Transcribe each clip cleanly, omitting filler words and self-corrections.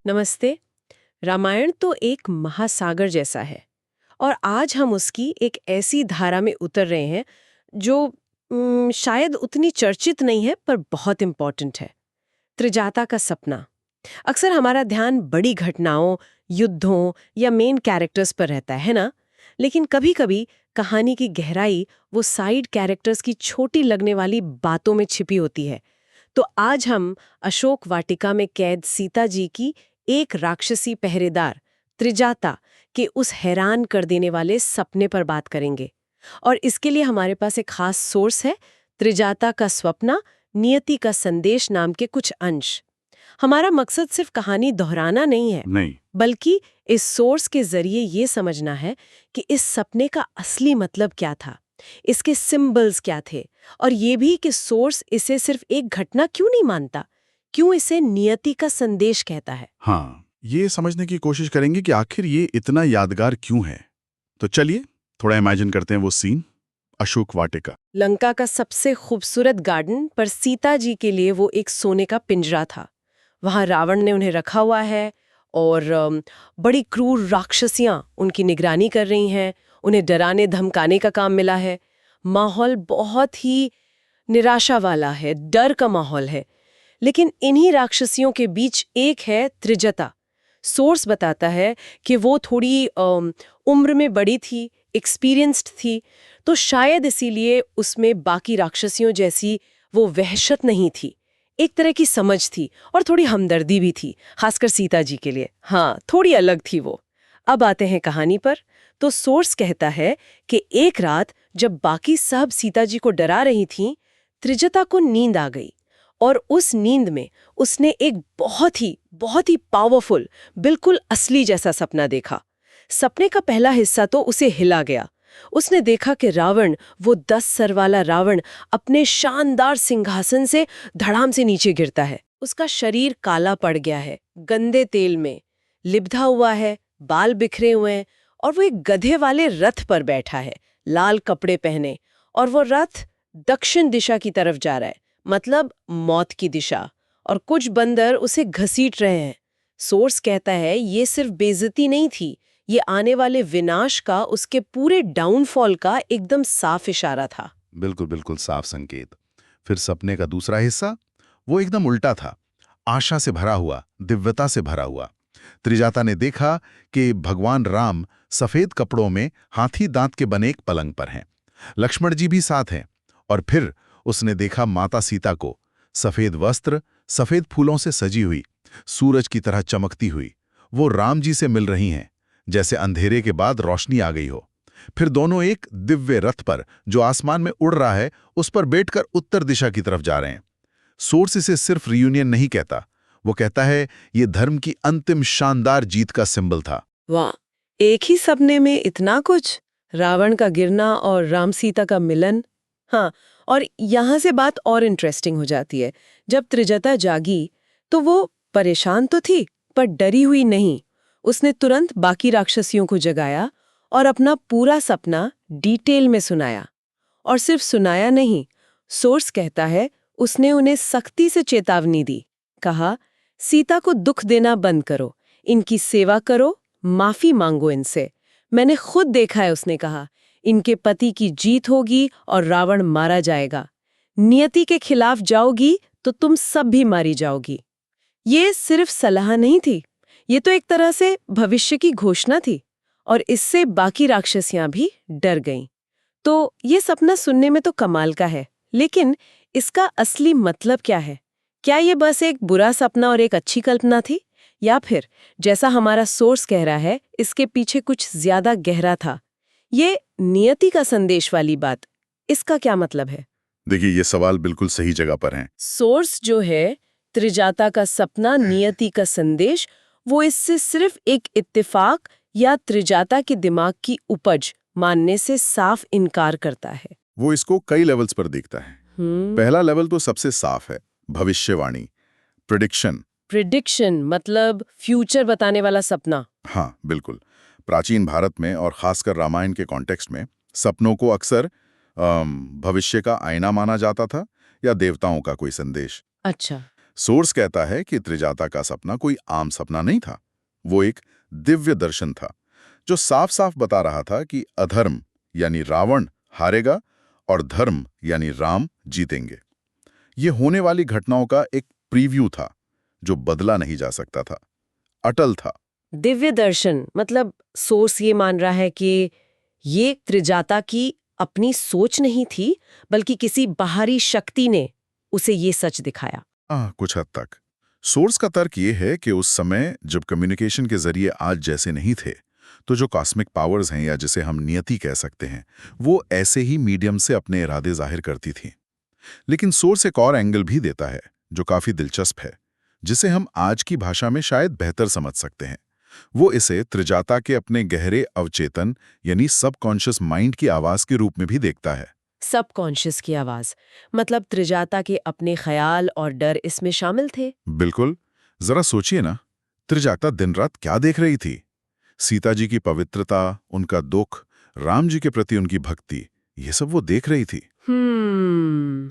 नमस्ते। रामायण तो एक महासागर जैसा है और आज हम उसकी एक ऐसी धारा में उतर रहे हैं जो शायद उतनी चर्चित नहीं है पर बहुत इम्पोर्टेंट है। त्रिजाता का सपना। अक्सर हमारा ध्यान बड़ी घटनाओं, युद्धों या मेन कैरेक्टर्स पर रहता है ना, लेकिन कभी-कभी कहानी की गहराई वो साइड कैरेक्टर्स की छोटी लगने वाली बातों में छिपी होती है। तो आज हम अशोक वाटिका में कैद सीता जी की एक राक्षसी पहरेदार त्रिजाता के उस हैरान कर देने वाले सपने पर बात करेंगे। और इसके लिए हमारे पास एक खास सोर्स है, त्रिजाता का स्वप्ना, नियति का संदेश नाम के कुछ अंश। हमारा मकसद सिर्फ कहानी दोहराना नहीं है, नहीं। बल्कि इस सोर्स के जरिए ये समझना है कि इस सपने का असली मतलब क्या था, इसके सिंबल्स क्या थे, और ये भी कि सोर्स इसे सिर्फ एक घटना क्यों नहीं मानता, क्यों इसे नियति का संदेश कहता है। हाँ, ये समझने की कोशिश करेंगे कि आखिर ये इतना यादगार क्यों है। तो चलिए थोड़ा इमेजिन करते हैं वो सीन, अशोक वाटिका। लंका का सबसे खूबसूरत गार्डन पर सीता जी के लिए वो एक सोने का पिंजरा था। वहां रावण ने उन्हें रखा हुआ है और बड़ी क्रूर राक्षसियां उनकी निगरानी कर रही हैं, उन्हें डराने धमकाने का काम मिला है। माहौल बहुत ही निराशा वाला है, डर का माहौल है। लेकिन इन्हीं राक्षसियों के बीच एक है त्रिजटा। सोर्स बताता है कि वो थोड़ी उम्र में बड़ी थी, एक्सपीरियंस्ड थी, तो शायद इसीलिए उसमें बाकी राक्षसियों जैसी वो वहशत नहीं थी। एक तरह की समझ थी और थोड़ी हमदर्दी भी थी, खासकर सीता जी के लिए। हाँ, थोड़ी अलग थी वो। अब आते हैं कहानी पर। तो सोर्स कहता है कि एक रात जब बाकी सब सीता जी को डरा रही थीं, त्रिजटा को नींद आ गई और उस नींद में उसने एक बहुत ही पावरफुल, बिल्कुल असली जैसा सपना देखा। सपने का पहला हिस्सा तो उसे हिला गया। उसने देखा कि रावण, वो 10 सर वाला रावण, अपने शानदार सिंहासन से धड़ाम से नीचे गिरता है। उसका शरीर काला पड़ गया है, गंदे तेल में लिबधा हुआ है, बाल बिखरे हुए हैं, और वो एक गधे वाले रथ पर बैठा है, लाल कपड़े पहने, और वो रथ दक्षिण दिशा की तरफ जा रहा है, मतलब मौत की दिशा। और कुछ बंदर उसे घसीट रहे हैं। सोर्स कहता है ये सिर्फ बेइज्जती नहीं थी, ये आने वाले विनाश का, उसके पूरे डाउनफॉल का एकदम साफ इशारा था। बिल्कुल बिल्कुल साफ संकेत। फिर सपने का दूसरा हिस्सा, वो एकदम उल्टा था, आशा से भरा हुआ, दिव्यता से भरा हुआ। त्रिजाता ने देखा कि भगवान राम सफेद कपड़ों में हाथी दांत के बने एक पलंग पर हैं। लक्ष्मण जी भी साथ हैं। और फिर उसने देखा माता सीता को, सफेद वस्त्र, सफेद फूलों से सजी हुई, सूरज की तरह चमकती हुई। वो राम जी से मिल रही हैं, जैसे अंधेरे के बाद रोशनी आ गई हो। फिर दोनों एक दिव्य रथ पर, जो आसमान में उड़ रहा है, उस पर बैठकर उत्तर दिशा की तरफ जा रहे हैं। सोर्स इसे सिर्फ रियूनियन नहीं कहता, वो कहता है ये धर्म की अंतिम शानदार जीत का सिंबल था। वाह, एक ही सपने में इतना कुछ! रावण का गिरना और राम सीता का मिलन। हाँ, और यहाँ से बात और इंटरेस्टिंग हो जाती है। जब त्रिजटा जागी तो वो परेशान तो थी, पर डरी हुई नहीं। उसने तुरंत बाकी राक्षसियों को जगाया और अपना पूरा सपना डिटेल में सुनाया। और सिर्फ सुनाया नहीं, सोर्स कहता है उसने उन्हें सख्ती से चेतावनी दी। कहा, सीता को दुख देना बंद करो, इनकी सेवा करो, माफी मांगो इनसे। मैंने खुद देखा है, उसने कहा, इनके पति की जीत होगी और रावण मारा जाएगा। नियति के खिलाफ जाओगी तो तुम सब भी मारी जाओगी। ये सिर्फ सलाह नहीं थी, ये तो एक तरह से भविष्य की घोषणा थी। और इससे बाकी राक्षसियां भी डर गईं। तो ये सपना सुनने में तो कमाल का है, लेकिन इसका असली मतलब क्या है? क्या ये बस एक बुरा सपना और एक अच्छी कल्पना थी, या फिर जैसा हमारा सोर्स कह रहा है, इसके पीछे कुछ ज्यादा गहरा था? ये नियति का संदेश वाली बात, इसका क्या मतलब है? देखिए, ये सवाल बिल्कुल सही जगह पर है। सोर्स जो है, त्रिजाता का सपना, नियति का संदेश, वो इससे सिर्फ एक इत्तेफाक या त्रिजाता के दिमाग की उपज मानने से साफ इनकार करता है। वो इसको कई लेवल्स पर देखता है। पहला लेवल तो सबसे साफ है, भविष्यवाणी, प्रिडिक्शन। प्रिडिक्शन मतलब फ्यूचर बताने वाला सपना। हाँ बिल्कुल। प्राचीन भारत में और खासकर रामायण के कॉन्टेक्स्ट में सपनों को अक्सर भविष्य का आईना माना जाता था, या देवताओं का कोई संदेश। अच्छा। सोर्स कहता है कि त्रिजाता का सपना कोई आम सपना नहीं था। वो एक दिव्य दर्शन था जो साफ साफ बता रहा था कि अधर्म यानी रावण हारेगा और धर्म यानी राम जीतेंगे। ये होने वाली घटनाओं का एक प्रीव्यू था जो बदला नहीं जा सकता था, अटल था। दिव्य दर्शन मतलब सोर्स ये मान रहा है कि ये त्रिजाता की अपनी सोच नहीं थी, बल्कि किसी बाहरी शक्ति ने उसे ये सच दिखाया। कुछ हद तक। सोर्स का तर्क ये है कि उस समय जब कम्युनिकेशन के जरिए आज जैसे नहीं थे, तो जो कॉस्मिक पावर्स हैं या जिसे हम नियति कह सकते हैं, वो ऐसे ही मीडियम से अपने इरादे जाहिर करती थी। लेकिन सोर्स एक और एंगल भी देता है जो काफी दिलचस्प है, जिसे हम आज की भाषा में शायद बेहतर समझ सकते हैं। वो इसे त्रिजाता के अपने गहरे अवचेतन यानी सबकॉन्शियस माइंड की आवाज के रूप में भी देखता है। सबकॉन्शियस की आवाज मतलब त्रिजाता के अपने ख्याल और डर इसमें शामिल थे। बिल्कुल। जरा सोचिए ना, त्रिजाता दिन रात क्या देख रही थी? सीता जी की पवित्रता, उनका दुख, राम जी के प्रति उनकी भक्ति, ये सब वो देख रही थी।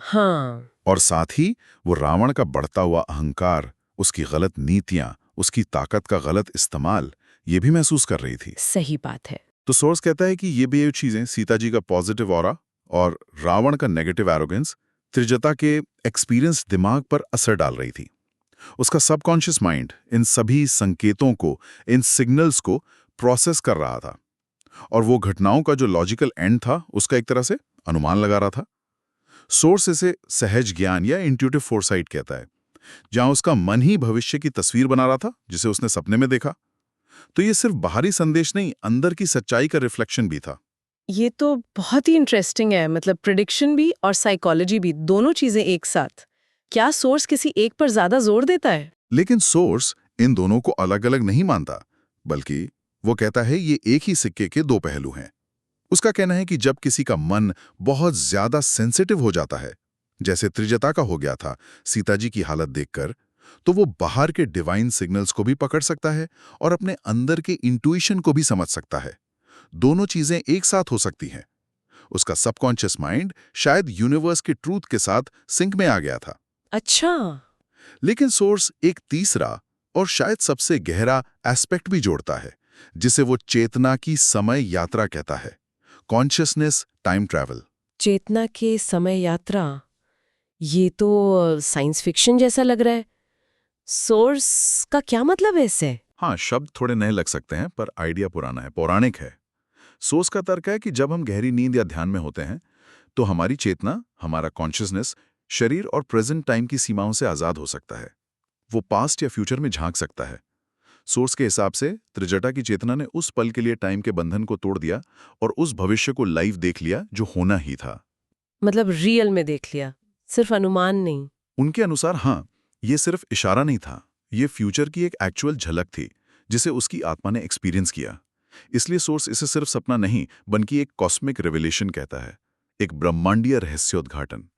हाँ। और साथ ही वो रावण का बढ़ता हुआ अहंकार, उसकी गलत नीतियां, उसकी ताकत का गलत इस्तेमाल, ये भी महसूस कर रही थी। सही बात है। तो सोर्स कहता है कि ये भी चीजें, सीता जी का पॉजिटिव ऑरा और रावण का नेगेटिव एरोगेंस, त्रिजटा के एक्सपीरियंस दिमाग पर असर डाल रही थी। उसका सबकॉन्शियस माइंड इन सभी संकेतों को, इन सिग्नल्स को प्रोसेस कर रहा था और वो घटनाओं का जो लॉजिकल एंड था उसका एक तरह से अनुमान लगा रहा था। सोर्स इसे सहज ज्ञान या इंट्यूटिव फोरसाइट कहता है, जहां उसका मन ही भविष्य की तस्वीर बना रहा था जिसे उसने सपने में देखा। तो ये सिर्फ बाहरी संदेश नहीं, अंदर की सच्चाई का रिफ्लेक्शन भी था। ये तो बहुत ही इंटरेस्टिंग है, मतलब प्रिडिक्शन भी और साइकोलॉजी भी, दोनों चीजें एक साथ। क्या सोर्स किसी एक पर ज्यादा जोर देता है? लेकिन सोर्स इन दोनों को अलग अलग नहीं मानता, बल्कि वो कहता है ये एक ही सिक्के के दो पहलू हैं। उसका कहना है कि जब किसी का मन बहुत ज्यादा सेंसिटिव हो जाता है, जैसे त्रिजटा का हो गया था सीता जी की हालत देखकर, तो वो बाहर के डिवाइन सिग्नल्स को भी पकड़ सकता है और अपने अंदर के इंट्यूशन को भी समझ सकता है। दोनों चीजें एक साथ हो सकती हैं। उसका सबकॉन्शियस माइंड शायद यूनिवर्स के ट्रूथ के साथ सिंक में आ गया था। अच्छा। लेकिन सोर्स एक तीसरा और शायद सबसे गहरा एस्पेक्ट भी जोड़ता है, जिसे वो चेतना की समय यात्रा कहता है। Consciousness time travel. चेतना के समय यात्रा, ये तो साइंस फिक्शन जैसा लग रहा है। सोर्स का क्या मतलब है इससे? हाँ, शब्द थोड़े नए लग सकते हैं पर आइडिया पुराना है, पौराणिक है। सोर्स का तर्क है कि जब हम गहरी नींद या ध्यान में होते हैं तो हमारी चेतना, हमारा कॉन्शियसनेस शरीर और प्रेजेंट टाइम की सीमाओं से आजाद हो सकता है। वो पास्ट या फ्यूचर में झांक सकता है। सोर्स के हिसाब से त्रिजटा की चेतना ने उस पल के लिए टाइम के बंधन को तोड़ दिया और उस भविष्य को लाइव देख लिया जो होना ही था। मतलब रियल में देख लिया, सिर्फ अनुमान नहीं। उनके अनुसार हाँ, ये सिर्फ इशारा नहीं था, ये फ्यूचर की एक एक्चुअल झलक थी जिसे उसकी आत्मा ने एक्सपीरियंस किया। इसलिए सोर्स इसे सिर्फ सपना नहीं बल्कि एक कॉस्मिक रेवलेशन कहता है, एक ब्रह्मांडीय रहस्योद्घाटन,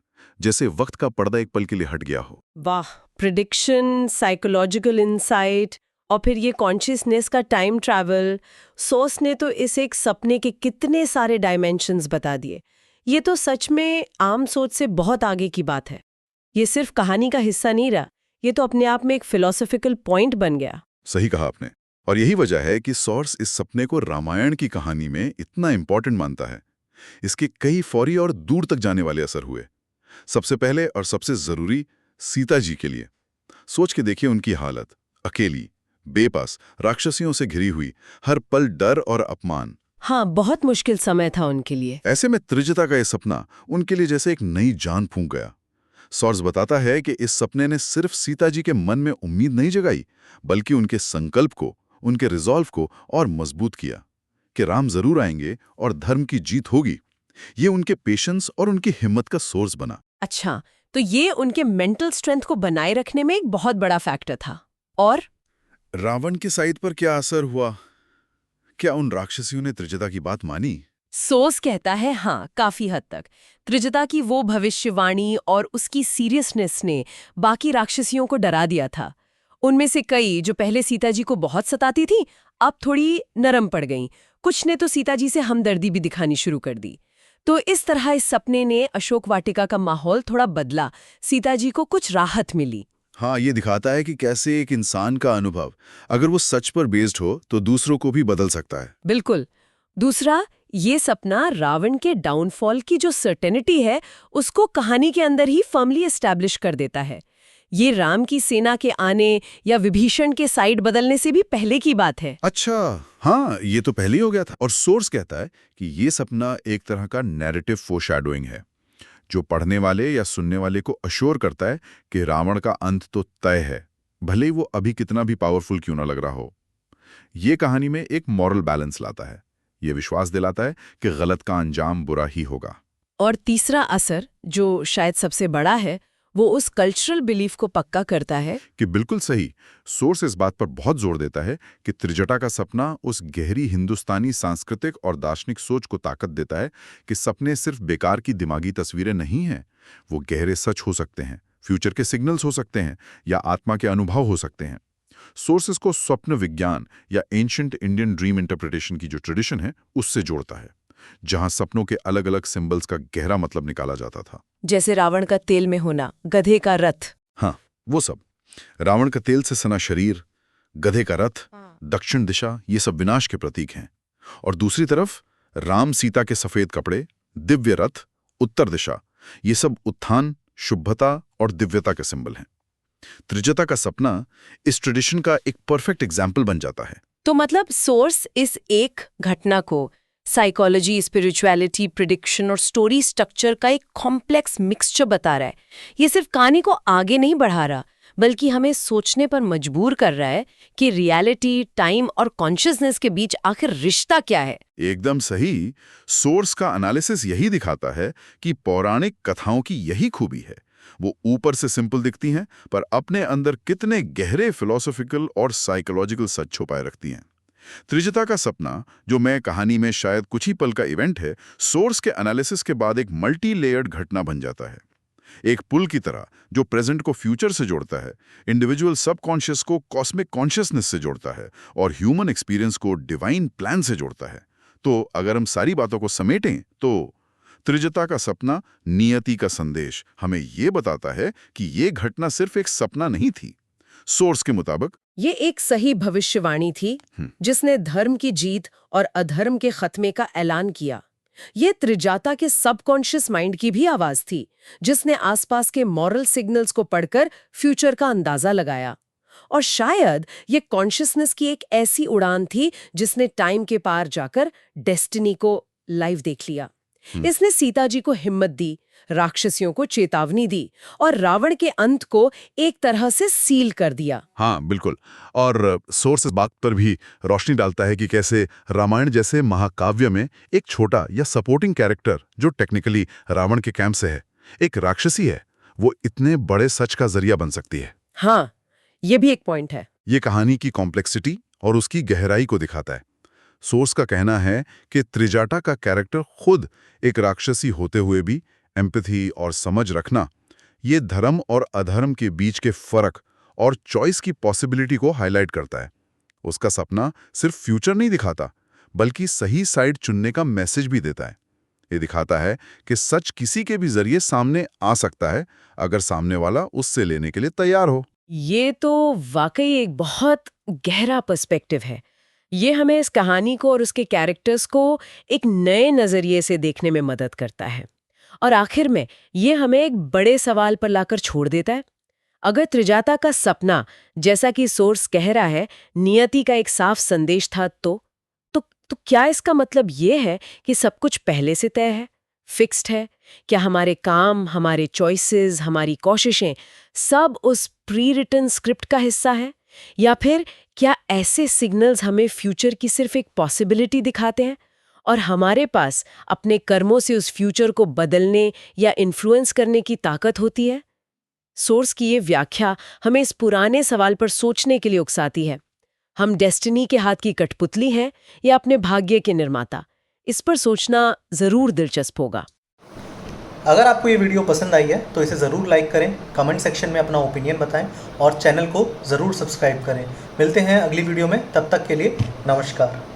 जैसे वक्त का पर्दा एक पल के लिए हट गया हो। वाह, प्रिडिक्शन, साइकोलॉजिकल इंसाइट और फिर ये कॉन्शियसनेस का टाइम ट्रैवल। सोर्स ने तो इस एक सपने के कितने सारे डायमेंशंस बता दिए। ये तो सच में आम सोच से बहुत आगे की बात है। ये सिर्फ कहानी का हिस्सा नहीं रहा, ये तो अपने आप में एक फिलॉसफिकल पॉइंट बन गया। सही कहा आपने। और यही वजह है कि सोर्स इस सपने को रामायण की कहानी में इतना इंपॉर्टेंट मानता है। इसके कई फौरी और दूर तक जाने वाले असर हुए। सबसे पहले और सबसे जरूरी, सीता जी के लिए। सोच के देखिए उनकी हालत, अकेली, बेबस, राक्षसियों से घिरी हुई, हर पल डर और अपमान। हाँ, बहुत मुश्किल समय था उनके लिए। ऐसे में त्रिजटा का यह सपना उनके लिए जैसे एक नई जान फूंक गया। सोर्स बताता है कि इस सपने ने सिर्फ सीता जी के मन में उम्मीद नहीं जगाई, बल्कि उनके संकल्प को, उनके रिजॉल्व को और मजबूत किया कि राम जरूर आएंगे और धर्म की जीत होगी। ये उनके पेशेंस और उनकी हिम्मत का सोर्स बना। अच्छा, तो ये उनके मेंटल स्ट्रेंथ को बनाए रखने में एक बहुत बड़ा फैक्टर था। और रावण की साइड पर क्या असर हुआ? क्या उन राक्षसियों ने त्रिजटा की बात मानी? सोर्स कहता है हाँ, काफी हद तक। त्रिजटा की वो भविष्यवाणी और उसकी सीरियसनेस ने बाकी राक्षसियों को डरा दिया था। उनमें से कई जो पहले सीता जी को बहुत सताती थी, अब थोड़ी नरम पड़ गईं। कुछ ने तो सीता जी से हमदर्दी भी दिखानी शुरू कर दी। तो इस तरह इस सपने ने अशोक वाटिका का माहौल थोड़ा बदला। सीता जी को कुछ राहत मिली। हाँ, ये दिखाता है कि कैसे एक इंसान का अनुभव अगर वो सच पर बेस्ड हो तो दूसरों को भी बदल सकता है। बिल्कुल। दूसरा, ये सपना रावण के डाउनफॉल की जो सर्टेनिटी है उसको कहानी के अंदर ही फर्मली एस्टैब्लिश कर देता है। ये राम की सेना के आने या विभीषण के साइड बदलने से भी पहले की बात है। अच्छा, हाँ, ये तो पहले ही हो गया था। और सोर्स कहता है कि ये सपना एक तरह का नैरेटिव फोरशैडोइंग है, जो पढ़ने वाले या सुनने वाले को अश्योर करता है कि रावण का अंत तो तय है, भले ही वो अभी कितना भी पावरफुल क्यों ना लग रहा हो। ये कहानी में एक मॉरल बैलेंस लाता है। ये विश्वास दिलाता है कि गलत का अंजाम बुरा ही होगा। और तीसरा असर, जो शायद सबसे बड़ा है, वो उस कल्चरल बिलीफ को पक्का करता है कि बिल्कुल सही। सोर्स इस बात पर बहुत जोर देता है कि त्रिजटा का सपना उस गहरी हिंदुस्तानी सांस्कृतिक और दार्शनिक सोच को ताकत देता है कि सपने सिर्फ बेकार की दिमागी तस्वीरें नहीं हैं, वो गहरे सच हो सकते हैं, फ्यूचर के सिग्नल्स हो सकते हैं या आत्मा के अनुभव हो सकते हैं। सोर्सेस को स्वप्न विज्ञान या एंशिएंट इंडियन ड्रीम इंटरप्रिटेशन की जो ट्रेडिशन है उससे जोड़ता है, जहां सपनों के अलग अलग सिंबल्स का गहरा मतलब निकाला जाता था। जैसे रावण का तेल में होना, गधे का रथ। हाँ, वो सब। रावण का तेल से सना शरीर, गधे का रथ, दक्षिण दिशा, ये सब विनाश के प्रतीक हैं। और दूसरी तरफ राम सीता के सफेद कपड़े, दिव्य रथ, उत्तर दिशा, ये सब उत्थान, शुभ्रता और दिव्यता के सिंबल हैं। त्रिजटा का सपना इस ट्रेडिशन का एक परफेक्ट एग्जाम्पल बन जाता है। तो मतलब सोर्स इस एक घटना को साइकोलॉजी, स्पिरिचुअलिटी, प्रिडिक्शन और स्टोरी स्ट्रक्चर का एक कॉम्प्लेक्स मिक्सचर बता रहा है। ये सिर्फ कहानी को आगे नहीं बढ़ा रहा, बल्कि हमें सोचने पर मजबूर कर रहा है कि रियलिटी, टाइम और कॉन्शियसनेस के बीच आखिर रिश्ता क्या है। एकदम सही। सोर्स का एनालिसिस यही दिखाता है कि पौराणिक कथाओं की यही खूबी है। वो ऊपर से सिंपल दिखती हैं, पर अपने अंदर कितने गहरे फिलोसॉफिकल और साइकोलॉजिकल सच छुपाए रखती हैं। त्रिजटा का सपना, जो मैं कहानी में शायद कुछ ही पल का इवेंट है, सोर्स के एनालिसिस के बाद एक मल्टी लेयर्ड घटना बन जाता है। एक पुल की तरह जो प्रेजेंट को फ्यूचर से जोड़ता है, इंडिविजुअल सबकॉन्शियस को कॉस्मिक कॉन्शियसनेस से जोड़ता है और ह्यूमन एक्सपीरियंस को डिवाइन प्लान से जोड़ता है। तो अगर हम सारी बातों को समेटें तो त्रिजटा का सपना, नियति का संदेश, हमें ये बताता है कि ये घटना सिर्फ एक सपना नहीं थी। सोर्स के मुताबिक ये एक सही भविष्यवाणी थी जिसने धर्म की जीत और अधर्म के खत्मे का ऐलान किया। ये त्रिजटा के सबकॉन्शियस माइंड की भी आवाज थी, जिसने आसपास के मॉरल सिग्नल्स को पढ़कर फ्यूचर का अंदाजा लगाया। और शायद ये कॉन्शियसनेस की एक ऐसी उड़ान थी जिसने टाइम के पार जाकर डेस्टिनी को लाइव देख लिया। इसने सीता जी को हिम्मत दी, राक्षसियों को चेतावनी दी और रावण के अंत को एक तरह से सील कर दिया। हाँ, बिल्कुल। और सोर्स इस बात पर भी रोशनी डालता है कि कैसे रामायण जैसे महाकाव्य में एक छोटा या सपोर्टिंग कैरेक्टर, जो टेक्निकली रावण के कैंप से है, एक राक्षसी है, वो इतने बड़े सच का जरिया बन सकती है। हाँ, ये भी एक पॉइंट है। ये कहानी की कॉम्प्लेक्सिटी और उसकी गहराई को दिखाता है। सोर्स का कहना है कि त्रिजटा का कैरेक्टर खुद एक राक्षसी होते हुए भी एम्पैथी और समझ रखना, ये धर्म और अधर्म के बीच के फर्क और चॉइस की पॉसिबिलिटी को हाईलाइट करता है। उसका सपना सिर्फ फ्यूचर नहीं दिखाता, बल्कि सही साइड चुनने का मैसेज भी देता है। ये दिखाता है कि सच किसी के भी जरिए सामने आ सकता है, अगर सामने वाला उससे लेने के लिए तैयार हो। ये तो वाकई एक बहुत गहरा पर्सपेक्टिव है। ये हमें इस कहानी को और उसके कैरेक्टर्स को एक नए नजरिए से देखने में मदद करता है। और आखिर में ये हमें एक बड़े सवाल पर लाकर छोड़ देता है। अगर त्रिजटा का सपना, जैसा कि सोर्स कह रहा है, नियति का एक साफ संदेश था, तो क्या इसका मतलब ये है कि सब कुछ पहले से तय है, फिक्स्ड है? क्या हमारे काम, हमारे चॉइसेस, हमारी कोशिशें सब उस प्री रिटन स्क्रिप्ट का हिस्सा है? या फिर क्या ऐसे सिग्नल्स हमें फ्यूचर की सिर्फ एक पॉसिबिलिटी दिखाते हैं और हमारे पास अपने कर्मों से उस फ्यूचर को बदलने या इन्फ्लुएंस करने की ताकत होती है? सोर्स की ये व्याख्या हमें इस पुराने सवाल पर सोचने के लिए उकसाती है। हम डेस्टिनी के हाथ की कठपुतली हैं या अपने भाग्य के निर्माता? इस पर सोचना जरूर दिलचस्प होगा। अगर आपको ये वीडियो पसंद आई है तो इसे ज़रूर लाइक करें, कमेंट सेक्शन में अपना ओपिनियन बताएं और चैनल को ज़रूर सब्सक्राइब करें। मिलते हैं अगली वीडियो में, तब तक के लिए नमस्कार।